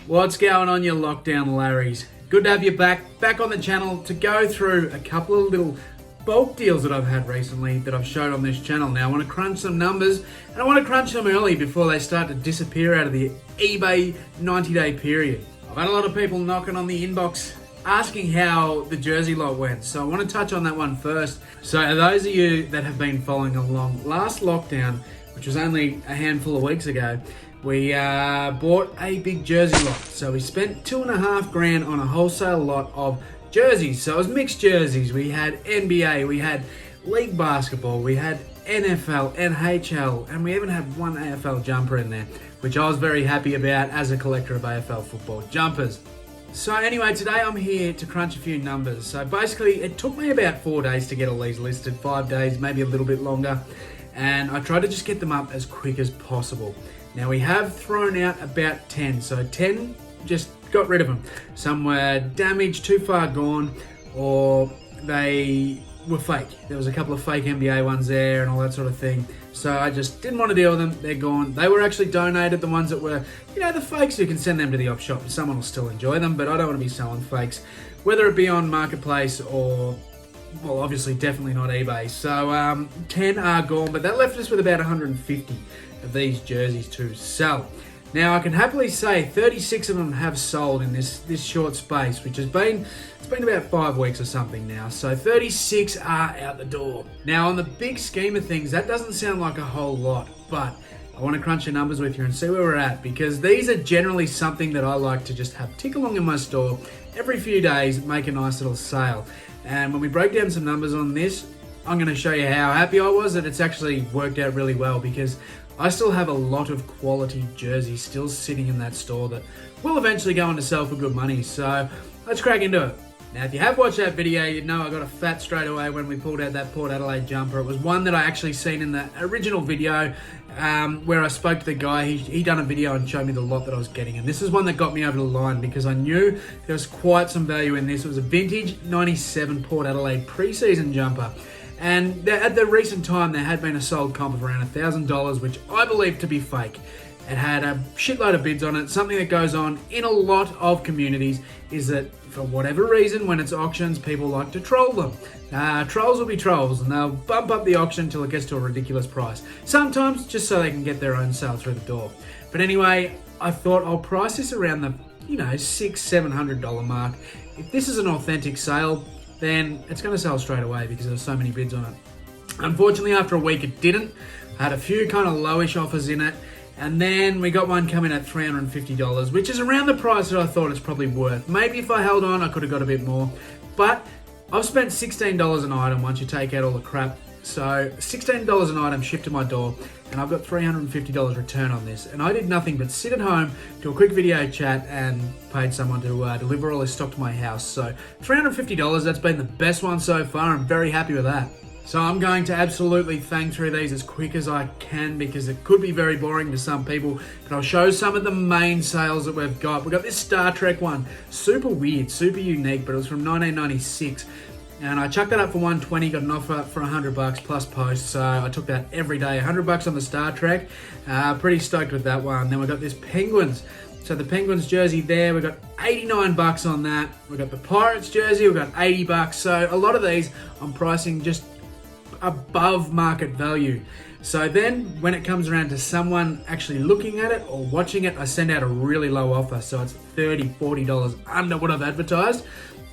What's going on, you lockdown Larrys? Good to have you back on the channel to go through a couple of little bulk deals that I've had recently that I've showed on this channel. Now I want to crunch some numbers, and I want to crunch them early before they start to disappear out of the eBay 90-day period. I've had a lot of people knocking on the inbox asking how the jersey lot went, so I want to touch on that one first. So those of you that have been following along, last lockdown, which was only a handful of weeks ago, we bought a big jersey lot. So we spent $2.5 grand on a wholesale lot of jerseys. So it was mixed jerseys. We had NBA, we had league basketball, we had NFL, NHL, and we even had one AFL jumper in there, which I was very happy about as a collector of AFL football jumpers. So anyway, today I'm here to crunch a few numbers. So basically it took me about 4 days to get all these listed, 5 days, maybe a little bit longer. And I tried to just get them up as quick as possible. Now we have thrown out about 10, so 10, just got rid of them. Some were damaged, too far gone, or they were fake. There was a couple of fake NBA ones there and all that sort of thing. So I just didn't want to deal with them, they're gone. They were actually donated, the ones that were, the fakes, you can send them to the op shop and someone will still enjoy them, but I don't want to be selling fakes, whether it be on Marketplace or, well, obviously definitely not eBay. So 10 are gone, but that left us with about 150 of these jerseys to sell. Now I can happily say 36 of them have sold in this short space, which has been, it's been about 5 weeks or something now. So 36 are out the door. Now on the big scheme of things, that doesn't sound like a whole lot, but I want to crunch the numbers with you and see where we're at, because these are generally something that I like to just have tick along in my store every few days, make a nice little sale. And when we break down some numbers on this, I'm going to show you how happy I was that it's actually worked out really well, because I still have a lot of quality jerseys still sitting in that store that will eventually go on to sell for good money. So let's crack into it. Now, if you have watched that video, you'd know I got a fat straight away when we pulled out that Port Adelaide jumper. It was one that I actually seen in the original video where I spoke to the guy. He done a video and showed me the lot that I was getting. And this is one that got me over the line because I knew there was quite some value in this. It was a vintage 97 Port Adelaide pre-season jumper. And at the recent time, there had been a sold comp of around $1,000, which I believe to be fake. It had a shitload of bids on it. Something that goes on in a lot of communities is that for whatever reason, when it's auctions, people like to troll them. Trolls will be trolls, and they'll bump up the auction until it gets to a ridiculous price. Sometimes just so they can get their own sale through the door. But anyway, I thought I'll price this around the $600-700 mark. If this is an authentic sale, then it's going to sell straight away because there's so many bids on it. Unfortunately, after a week, it didn't. I had a few kind of lowish offers in it, and then we got one coming at $350, which is around the price that I thought it's probably worth. Maybe if I held on, I could have got a bit more, but I've spent $16 an item once you take out all the crap. So $16 an item shipped to my door, and I've got $350 return on this. And I did nothing but sit at home, do a quick video chat, and paid someone to deliver all this stock to my house. So $350, that's been the best one so far. I'm very happy with that. So I'm going to absolutely fang through these as quick as I can because it could be very boring to some people, but I'll show some of the main sales that we've got. We've got this Star Trek one, super weird, super unique, but it was from 1996. And I chucked that up for $120, got an offer for $100 plus post, so I took that every day. $100 on the Star Trek, pretty stoked with that one. Then we got this Penguins. So the Penguins jersey there, we got $89 on that. We got the Pirates jersey, we got $80. So a lot of these I'm pricing just above market value. So then when it comes around to someone actually looking at it or watching it, I send out a really low offer. So it's $30, $40 under what I've advertised.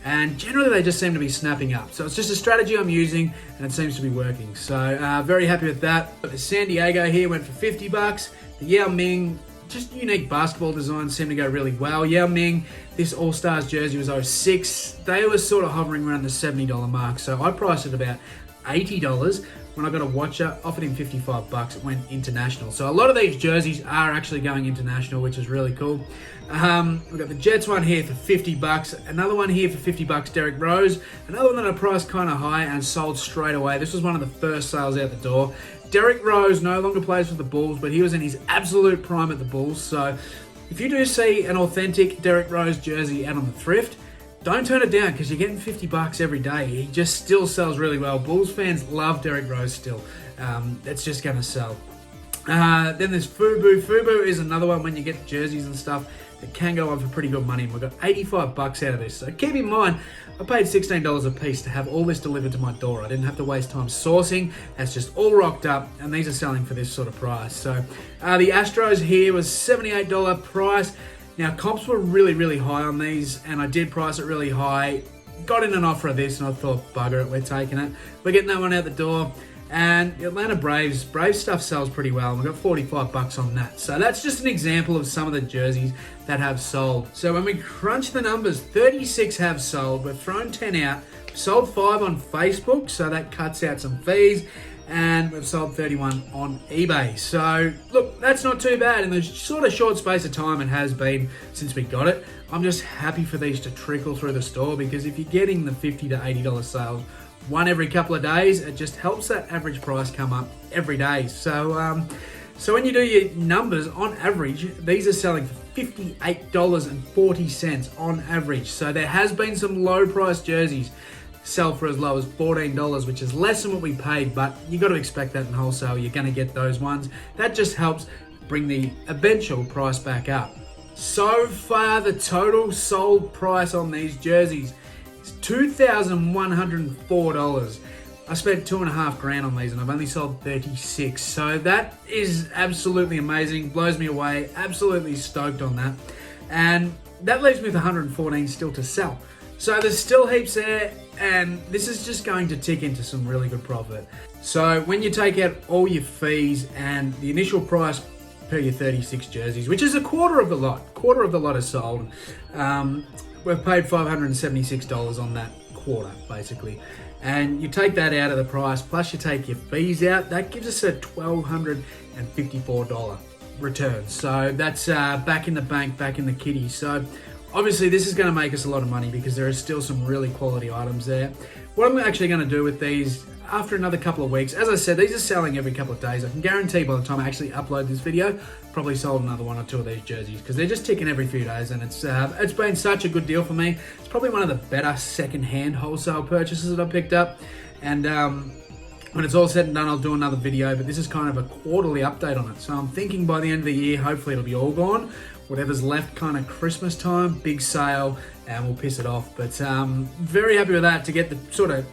And generally they just seem to be snapping up. So it's just a strategy I'm using and it seems to be working. So very happy with that. But the San Diego here went for $50. The Yao Ming, just unique basketball designs seem to go really well. Yao Ming, this All-Stars jersey was 06. They were sort of hovering around the $70 mark. So I priced it about $80. When I got a watcher, offered him $55, it went international. So a lot of these jerseys are actually going international, which is really cool. We've got the Jets one here for $50, another one here for $50, Derrick Rose, another one that I priced kind of high and sold straight away. This was one of the first sales out the door. Derrick Rose no longer plays for the Bulls, but he was in his absolute prime at the Bulls. So if you do see an authentic Derrick Rose jersey out on the thrift, don't turn it down because you're getting $50 every day. He just still sells really well. Bulls fans love Derrick Rose still. It's just going to sell. Then there's Fubu. Fubu is another one when you get jerseys and stuff. that can go on for pretty good money, and we got 85 bucks out of this. So keep in mind, I paid $16 a piece to have all this delivered to my door. I didn't have to waste time sourcing. That's just all rocked up, and these are selling for this sort of price. So the Astros here was $78 price. Now comps were really high on these, and I did price it really high. Got in an offer of this, and I thought, bugger it, we're taking it. We're getting that one out the door. And the Atlanta Braves stuff sells pretty well, and we got 45 bucks on that. So that's just an example of some of the jerseys that have sold. So when we crunch the numbers, 36 have sold. We've thrown 10 out. Sold 5 on Facebook, so that cuts out some fees. And we've sold 31 on eBay. So look, that's not too bad in the sort of short space of time it has been since we got it. I'm just happy for these to trickle through the store, because if you're getting the $50 to $80 sales one every couple of days, it just helps that average price come up every day. So so when you do your numbers, on average, these are selling for $58.40 on average. So there has been some low price jerseys sell for as low as $14, which is less than what we paid, but you got to expect that in wholesale. You're going to get those ones. That just helps bring the eventual price back up. So far, the total sold price on these jerseys is $2,104. I spent $2,500 on these, and I've only sold 36. So that is absolutely amazing. Blows me away. Absolutely stoked on that. And that leaves me with 114 still to sell. So there's still heaps there, and this is just going to tick into some really good profit. So when you take out all your fees and the initial price per your 36 jerseys, which is a quarter of the lot is sold. We've paid $576 on that quarter, basically. And you take that out of the price, plus you take your fees out, that gives us a $1,254 return. So that's back in the bank, back in the kitty. So obviously this is going to make us a lot of money, because there are still some really quality items there. What I'm actually going to do with these after another couple of weeks, as I said, these are selling every couple of days. I can guarantee by the time I actually upload this video, probably sold another 1 or 2 of these jerseys, because they're just ticking every few days, and it's been such a good deal for me. It's probably one of the better second-hand wholesale purchases that I picked up. And when it's all said and done, I'll do another video, but this is kind of a quarterly update on it. So I'm thinking by the end of the year, hopefully it'll be all gone. Whatever's left, kind of Christmas time, big sale, and we'll piss it off. But very happy with that, to get the sort of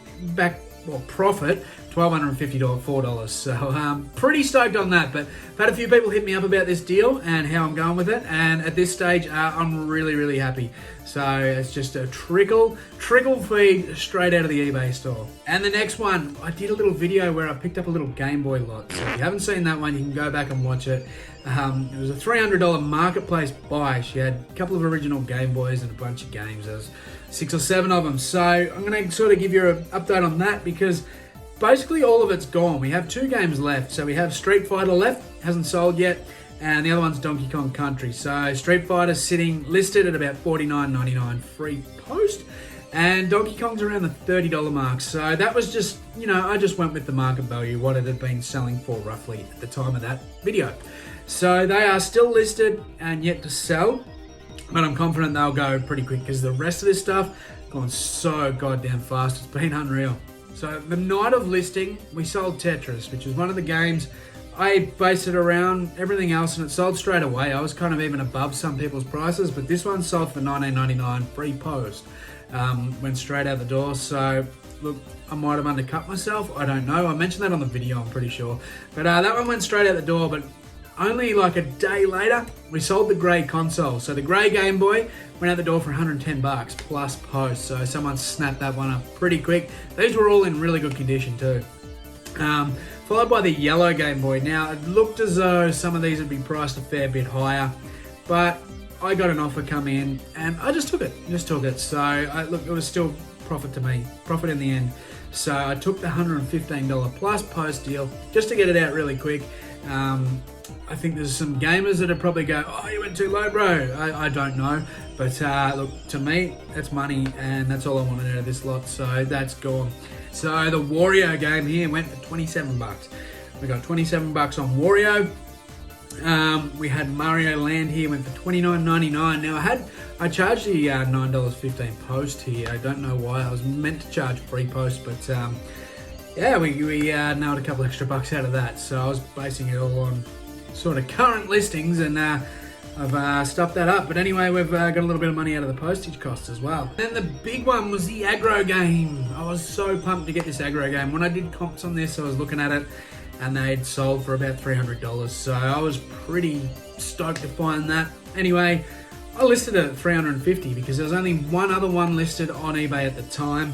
profit, $1,254. So pretty stoked on that. But I've had a few people hit me up about this deal and how I'm going with it, and at this stage I'm really happy. So it's just a trickle feed straight out of the eBay store. And the next one, I did a little video where I picked up a little Game Boy lot. So if you haven't seen that one, you can go back and watch it. It was a $300 marketplace buy. She had a couple of original Game Boys and a bunch of games. There was 6 or 7 of them. So I'm going to sort of give you an update on that, because basically all of it's gone. We have 2 games left. So we have Street Fighter left, hasn't sold yet, and the other one's Donkey Kong Country. So Street Fighter's sitting listed at about $49.99 free post, and Donkey Kong's around the $30 mark. So that was just, I just went with the market value, what it had been selling for roughly at the time of that video. So they are still listed and yet to sell, but I'm confident they'll go pretty quick, because the rest of this stuff gone so goddamn fast. It's been unreal. So the night of listing, we sold Tetris, which is one of the games I based it around everything else, and it sold straight away. I was kind of even above some people's prices, but this one sold for $19.99 free post. Went straight out the door. So look, I might have undercut myself, I don't know. I mentioned that on the video, I'm pretty sure. But that one went straight out the door, but only like a day later, we sold the grey console. So the grey Game Boy went out the door for 110 bucks plus post. So someone snapped that one up pretty quick. These were all in really good condition too. Followed by the yellow Game Boy. Now, it looked as though some of these would be priced a fair bit higher, but I got an offer come in and I just took it. So look, it was still profit to me, profit in the end. So I took the $115 plus post deal just to get it out really quick. I think there's some gamers that'll probably go, oh, you went too low, bro. I don't know. But look, to me, that's money, and that's all I wanted out of this lot. So that's gone. So the Wario game here went for 27 bucks. We got 27 bucks on Wario. We had Mario Land here, went for $29.99. Now I charged the $9.15 post here. I don't know why. I was meant to charge free post, but yeah, we nailed a couple extra bucks out of that. So I was basing it all on sort of current listings, and I've stuffed that up. But anyway, we've got a little bit of money out of the postage costs as well. Then the big one was the aggro game. I was so pumped to get this aggro game. When I did comps on this, I was looking at it and they'd sold for about $300. So I was pretty stoked to find that. Anyway, I listed it at $350 because there was only one other one listed on eBay at the time,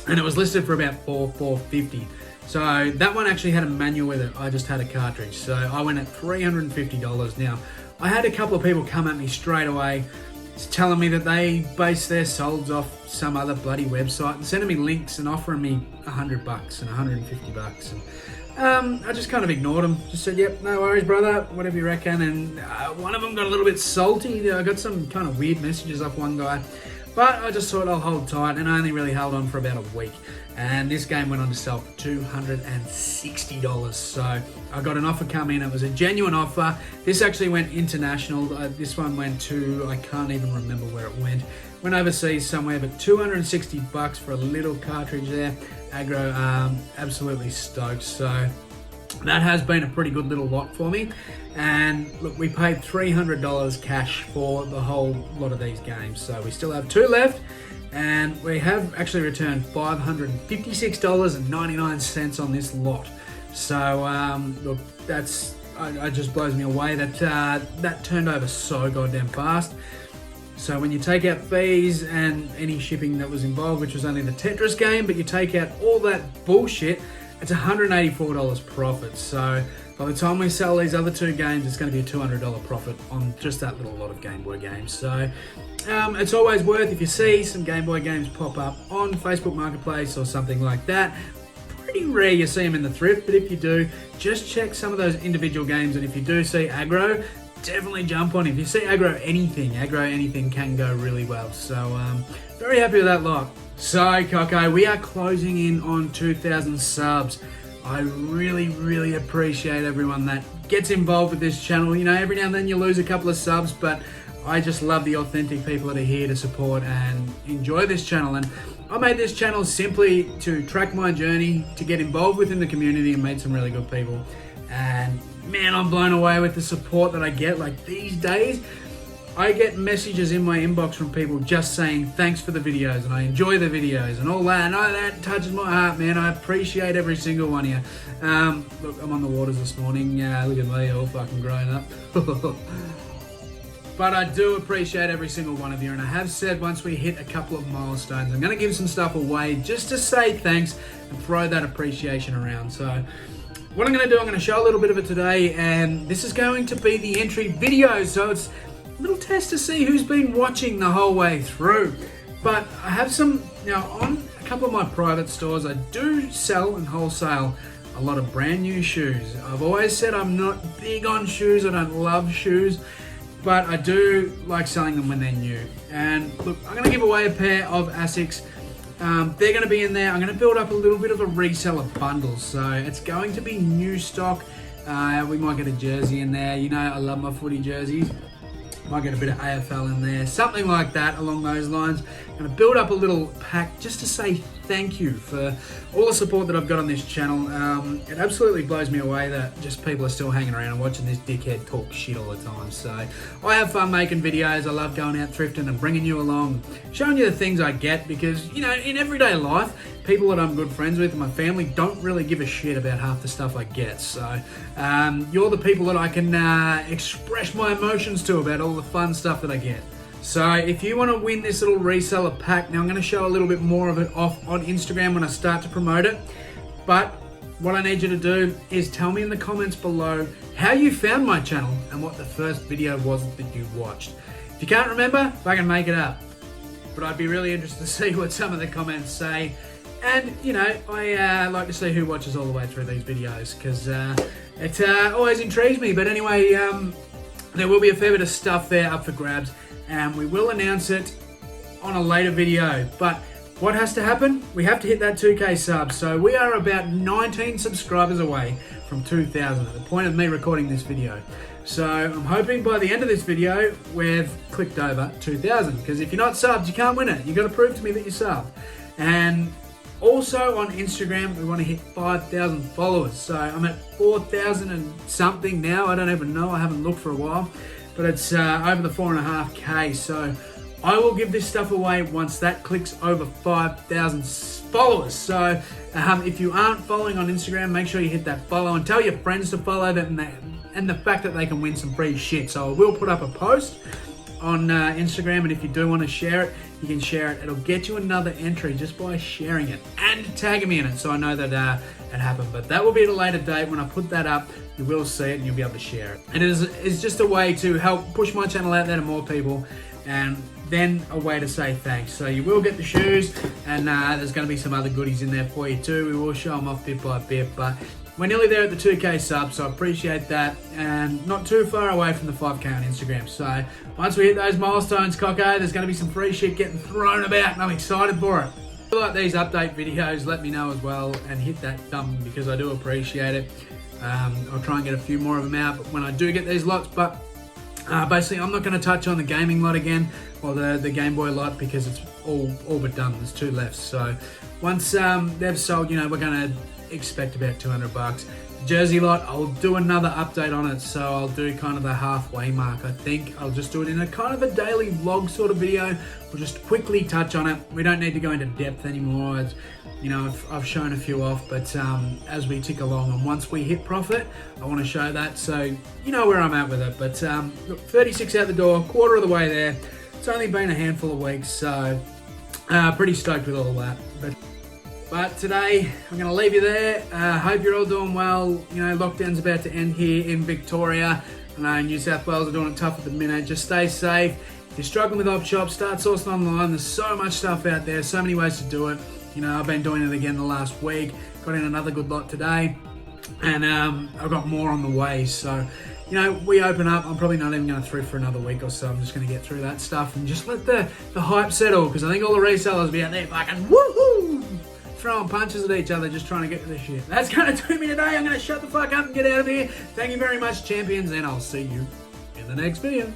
and it was listed for about $450. So that one actually had a manual with it. I just had a cartridge. So I went at $350. Now, I had a couple of people come at me straight away telling me that they base their solds off some other bloody website and sending me links and offering me $100 and $150. And I just kind of ignored them. Just said, yep, no worries, brother, whatever you reckon. And one of them got a little bit salty. I got some kind of weird messages off one guy. But I just thought I'll hold tight, and I only really held on for about a week. And this game went on to sell for $260. So I got an offer come in. It was a genuine offer. This actually went international. This one went to, I can't even remember where it went. Went overseas somewhere, but $260 for a little cartridge there. Aggro, absolutely stoked. So that has been a pretty good little lot for me. And look, we paid $300 cash for the whole lot of these games. So we still have 2 left, and we have actually returned $556.99 on this lot. So look, that's it just blows me away that that turned over so goddamn fast. So when you take out fees and any shipping that was involved, which was only the Tetris game, but you take out all that bullshit, it's $184 profit. So by the time we sell these other 2 games, it's going to be a $200 profit on just that little lot of Game Boy games. So it's always worth, if you see some Game Boy games pop up on Facebook Marketplace or something like that, pretty rare you see them in the thrift, but if you do, just check some of those individual games, and if you do see aggro, definitely jump on. If you see aggro anything can go really well. So very happy with that lot. So Coco, we are closing in on 2,000 subs. I really appreciate everyone that gets involved with this channel. You know, every now and then you lose a couple of subs, but I just love the authentic people that are here to support and enjoy this channel. And I made this channel simply to track my journey, to get involved within the community and meet some really good people. And man, I'm blown away with the support that I get. Like these days, I get messages in my inbox from people just saying thanks for the videos and I enjoy the videos and all that. And that touches my heart, man. I appreciate every single one of you. Look, I'm on the waters this morning. Look at me, all fucking grown up. But I do appreciate every single one of you. And I have said once we hit a couple of milestones, I'm going to give some stuff away just to say thanks and throw that appreciation around. So what I'm going to do, I'm going to show a little bit of it today. And this is going to be the entry video. So it's a little test to see who's been watching the whole way through. But I have some, now on a couple of my private stores, I do sell and wholesale a lot of brand new shoes. I've always said I'm not big on shoes, I don't love shoes, but I do like selling them when they're new. And look, I'm going to give away a pair of Asics. They're going to be in there. I'm going to build up a little bit of a reseller bundle. So it's going to be new stock. We might get a jersey in there. You know, I love my footy jerseys. Might get a bit of AFL in there, something like that along those lines. I'm going to build up a little pack just to say thank you for all the support that I've got on this channel. It absolutely blows me away that just people are still hanging around and watching this dickhead talk shit all the time. So I have fun making videos. I love going out thrifting and bringing you along, showing you the things I get, because, you know, in everyday life, people that I'm good friends with and my family don't really give a shit about half the stuff I get. So you're the people that I can express my emotions to about all the fun stuff that I get. So if you want to win this little reseller pack, now I'm going to show a little bit more of it off on Instagram when I start to promote it. But what I need you to do is tell me in the comments below how you found my channel and what the first video was that you watched. If you can't remember, I can make it up. But I'd be really interested to see what some of the comments say. And, you know, I like to see who watches all the way through these videos, because it always intrigues me. But anyway, there will be a fair bit of stuff there up for grabs, and we will announce it on a later video. But what has to happen? We have to hit that 2K subs. So we are about 19 subscribers away from 2,000 at the point of me recording this video. So I'm hoping by the end of this video, we've clicked over 2,000, because if you're not subbed, you can't win it. You've got to prove to me that you're subbed. And also on Instagram, we want to hit 5,000 followers. So I'm at 4,000 and something now. I don't even know. I haven't looked for a while. but it's over the 4.5K. So I will give this stuff away once that clicks over 5,000 followers. So if you aren't following on Instagram, make sure you hit that follow and tell your friends to follow them, and the fact that they can win some free shit. So I will put up a post on Instagram, and if you do want to share it, you can share it. It'll get you another entry just by sharing it and tagging me in it, so I know that it happened. But that will be at a later date. When I put that up, you will see it and you'll be able to share it. And it's just a way to help push my channel out there to more people, and then a way to say thanks. So you will get the shoes, and there's going to be some other goodies in there for you too. We will show them off bit by bit, but we're nearly there at the 2K subs, so I appreciate that, and not too far away from the 5K on Instagram. So once we hit those milestones, Coco, there's going to be some free shit getting thrown about, and I'm excited for it. If you like these update videos, let me know as well, and hit that thumb because I do appreciate it. I'll try and get a few more of them out when I do get these lots, but basically I'm not going to touch on the gaming lot again, or the Game Boy lot, because it's all but done. There's 2 left. So once they've sold, we're going to expect about $200. Jersey lot, I'll do another update on it, so I'll do kind of the halfway mark. I think I'll just do it in a kind of a daily vlog sort of video. We'll just quickly touch on it. We don't need to go into depth anymore. It's, I've shown a few off, but as we tick along, and once we hit profit, I want to show that, so you know where I'm at with it. But look, 36 out the door, quarter of the way there. It's only been a handful of weeks, so pretty stoked with all that. But today, I'm going to leave you there. Hope you're all doing well. Lockdown's about to end here in Victoria. I know New South Wales are doing it tough at the minute. Just stay safe. If you're struggling with op shops, start sourcing online. There's so much stuff out there, so many ways to do it. I've been doing it again the last week. Got in another good lot today. And I've got more on the way. So, we open up. I'm probably not even going to through for another week or so. I'm just going to get through that stuff and just let the hype settle, because I think all the resellers will be out there fucking woohoo, throwing punches at each other, just trying to get to the shit. That's going to do me today. I'm going to shut the fuck up and get out of here. Thank you very much, champions, and I'll see you in the next video.